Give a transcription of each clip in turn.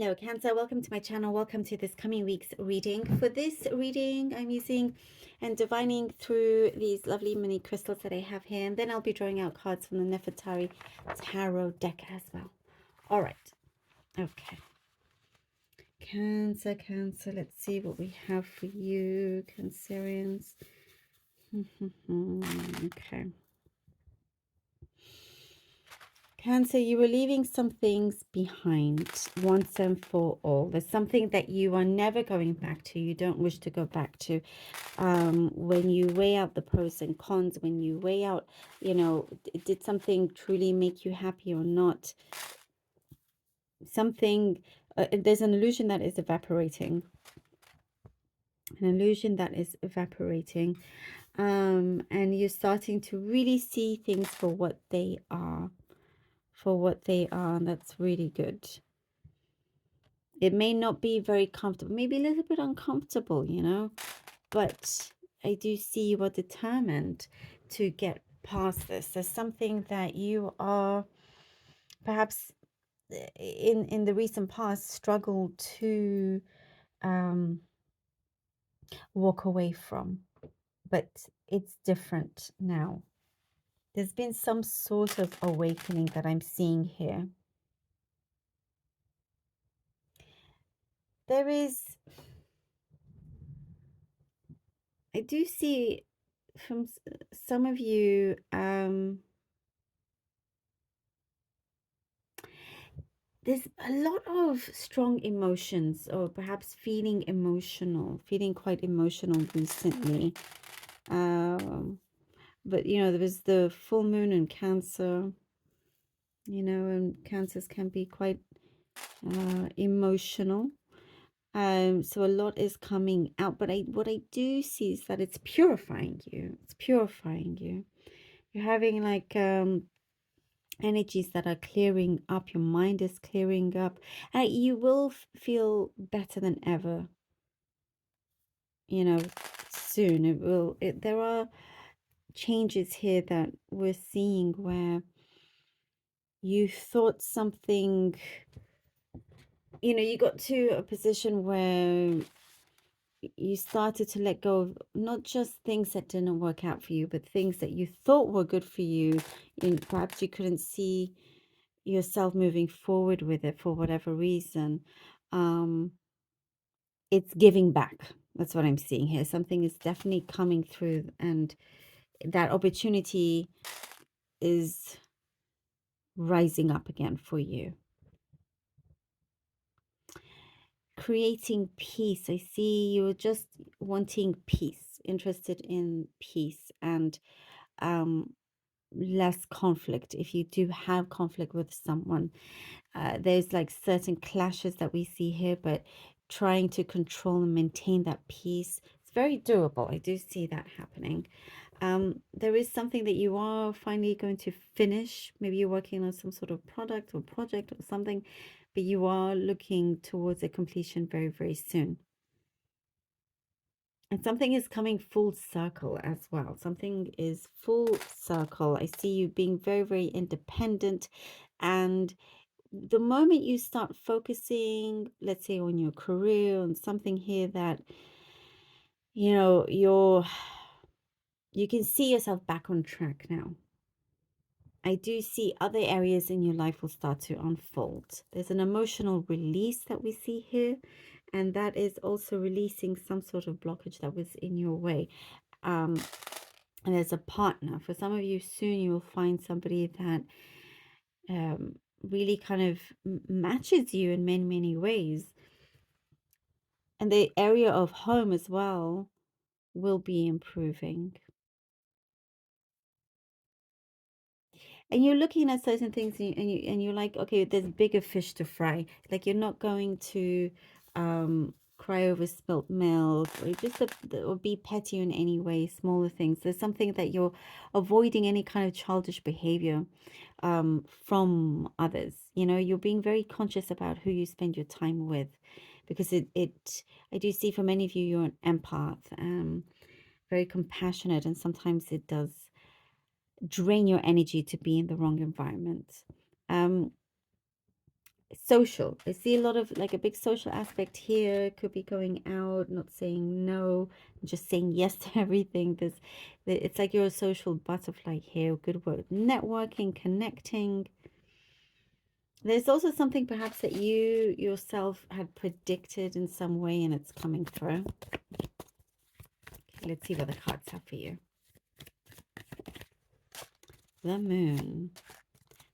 Hello, Cancer. Welcome to my channel. Welcome to this coming week's reading. For this reading, I'm using and divining through these lovely mini crystals that I have here. And then I'll be drawing out cards from the Nefertari Tarot deck as well. All right. Okay. Cancer, Cancer. Let's see what we have for you, Cancerians. Okay. Cancer, you were leaving some things behind once and for all. There's something that you are never going back to, you don't wish to go back to. When you weigh out the pros and cons, when you weigh out, did something truly make you happy or not? There's an illusion that is evaporating. An illusion that is evaporating. And you're starting to really see things for what they are. And that's really good. It may not be very comfortable, maybe a little bit uncomfortable, but I do see you are determined to get past this. There's something that you are perhaps in the recent past struggled to walk away from, but it's different now. There's been some sort of awakening that I'm seeing here. I do see from some of you, there's a lot of strong emotions, or perhaps feeling quite emotional recently. But there was the full moon in Cancer, and Cancers can be quite emotional. So a lot is coming out, but what I do see is that it's purifying you. It's purifying you. You're having like energies that are clearing up. Your mind is clearing up. You will feel better than ever. Soon. There are changes here that we're seeing where you thought something. You got to a position where you started to let go of not just things that didn't work out for you, but things that you thought were good for you, and perhaps you couldn't see yourself moving forward with it for whatever reason. It's giving back. That's what I'm seeing here. Something is definitely coming through, and that opportunity is rising up again for you. Creating peace. I see you're just wanting peace, interested in peace, and less conflict. If you do have conflict with someone, there's like certain clashes that we see here, but trying to control and maintain that peace, it's very doable. I do see that happening. There is something that you are finally going to finish. Maybe you're working on some sort of product or project or something, but you are looking towards a completion very, very soon. And something is coming full circle as well. Something is full circle. I see you being very, very independent. And the moment you start focusing, let's say, on your career, on something here that, you can see yourself back on track now. I do see other areas in your life will start to unfold. There's an emotional release that we see here. And that is also releasing some sort of blockage that was in your way. And there's a partner. For some of you, soon you will find somebody that really kind of matches you in many, many ways. And the area of home as well will be improving. And you're looking at certain things, and you're like, okay, there's bigger fish to fry. Like, you're not going to cry over spilt milk, or or be petty in any way, smaller things. There's something that you're avoiding, any kind of childish behavior from others. You're being very conscious about who you spend your time with, because I do see for many of you, you're an empath, very compassionate, and sometimes it does drain your energy to be in the wrong environment. social. I see a lot of like a big social aspect here. Could be going out, not saying no, just saying yes to everything. It's like you're a social butterfly here. Good word. Networking, connecting. There's also something perhaps that you yourself had predicted in some way and it's coming through. Okay, let's see what the cards have for you. The moon.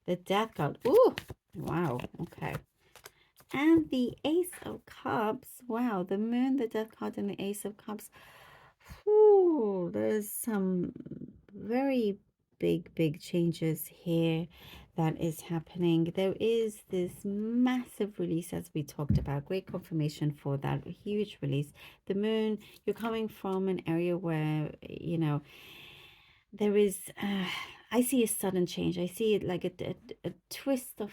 The death card. Ooh, wow. Okay. And the Ace of Cups. Wow, the moon, the death card, and the Ace of Cups. Ooh, there's some very big changes here that is happening. There is this massive release, as we talked about. Great confirmation for that. Huge release. The moon, you're coming from an area where, you know, there is, I see a sudden change. I see it like a twist of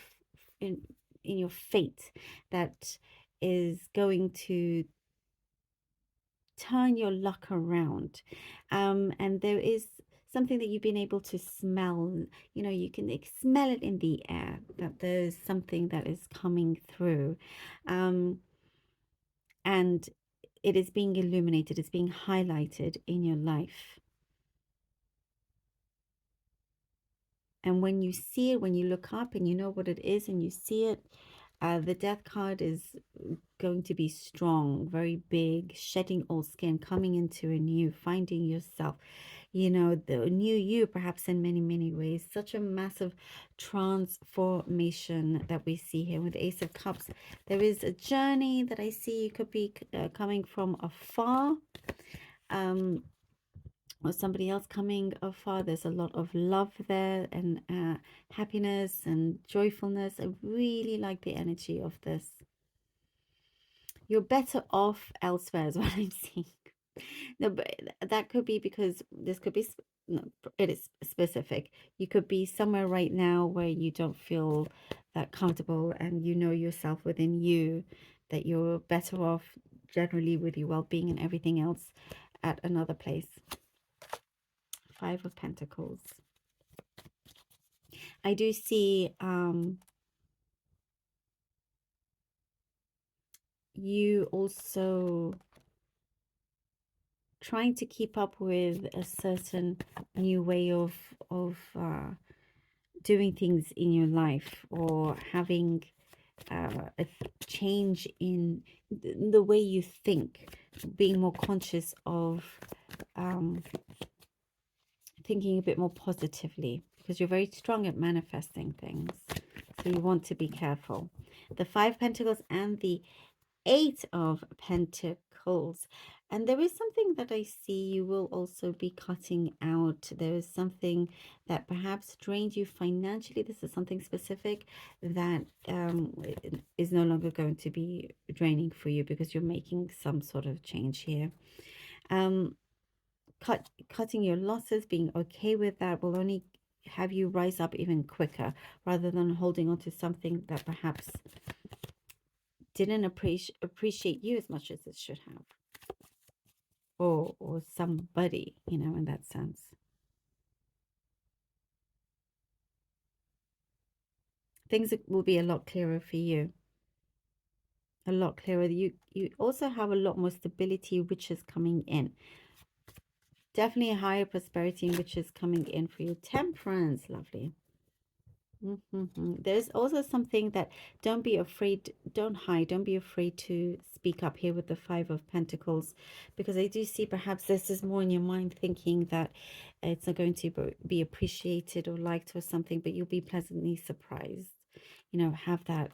in in your fate that is going to turn your luck around. And there is something that you've been able to smell. You know, you can smell it in the air that there's something that is coming through. And it is being illuminated, it's being highlighted in your life. And when you see it, when you look up and you know what it is and you see it, the death card is going to be strong, very big, shedding old skin, coming into a new, finding yourself, you know, the new you, perhaps in many ways. Such a massive transformation that we see here with Ace of Cups. There is a journey that I see. You could be coming from afar. Or somebody else coming afar. There's a lot of love there and happiness and joyfulness. I really like the energy of this. You're better off elsewhere is what I'm seeing. No, but that could be because this could be, no, it is specific. You could be somewhere right now where you don't feel that comfortable and you know yourself within you that you're better off generally with your well-being and everything else at another place. Five of Pentacles. I do see you also trying to keep up with a certain new way of doing things in your life, or having a change in the way you think, being more conscious of thinking a bit more positively, because you're very strong at manifesting things. So you want to be careful. The Five Pentacles and the Eight of Pentacles. And there is something that I see you will also be cutting out. There is something that perhaps drained you financially. This is something specific that is no longer going to be draining for you because you're making some sort of change here. Cutting your losses, being okay with that will only have you rise up even quicker, rather than holding on to something that perhaps didn't appreciate you as much as it should have, or somebody, you know, in that sense. Things will be a lot clearer for you, a lot clearer. You also have a lot more stability, which is coming in. Definitely a higher prosperity, which is coming in for you. Temperance, lovely. There's also something that don't be afraid, don't hide, don't be afraid to speak up here with the Five of Pentacles, because I do see perhaps this is more in your mind, thinking that it's not going to be appreciated or liked or something, but you'll be pleasantly surprised. You know, have that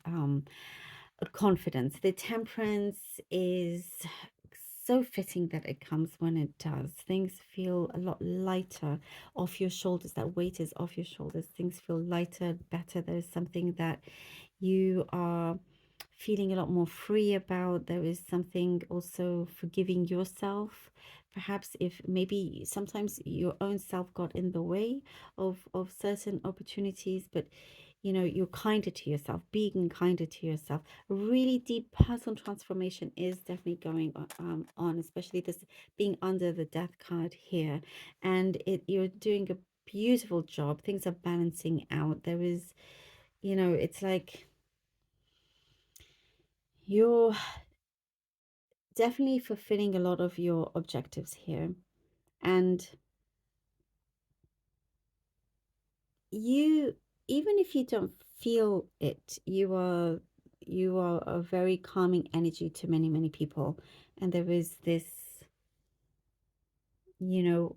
confidence. The Temperance is so fitting that it comes when it does. Things feel a lot lighter off your shoulders. That weight is off your shoulders. Things feel lighter, better. There's something that you are feeling a lot more free about. There is something also forgiving yourself. Perhaps if maybe sometimes your own self got in the way of certain opportunities, but you know, you're kinder to yourself, being kinder to yourself. A really deep personal transformation is definitely going on, especially this being under the death card here. And you're doing a beautiful job. Things are balancing out. There is, you know, it's like You're definitely fulfilling a lot of your objectives here. And you, even if you don't feel it, you are a very calming energy to many, many people. And there is this, you know,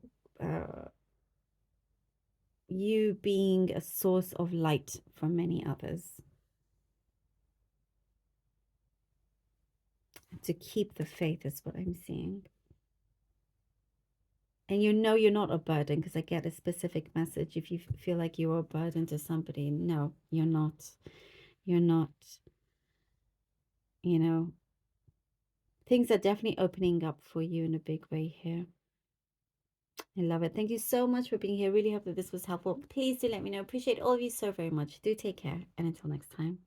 you being a source of light for many others. To keep the faith is what I'm seeing. And you know you're not a burden, because I get a specific message. If you feel like you're a burden to somebody, no, you're not. You're not. You know, things are definitely opening up for you in a big way here. I love it. Thank you so much for being here. Really hope that this was helpful. Please do let me know. Appreciate all of you so very much. Do take care. And until next time.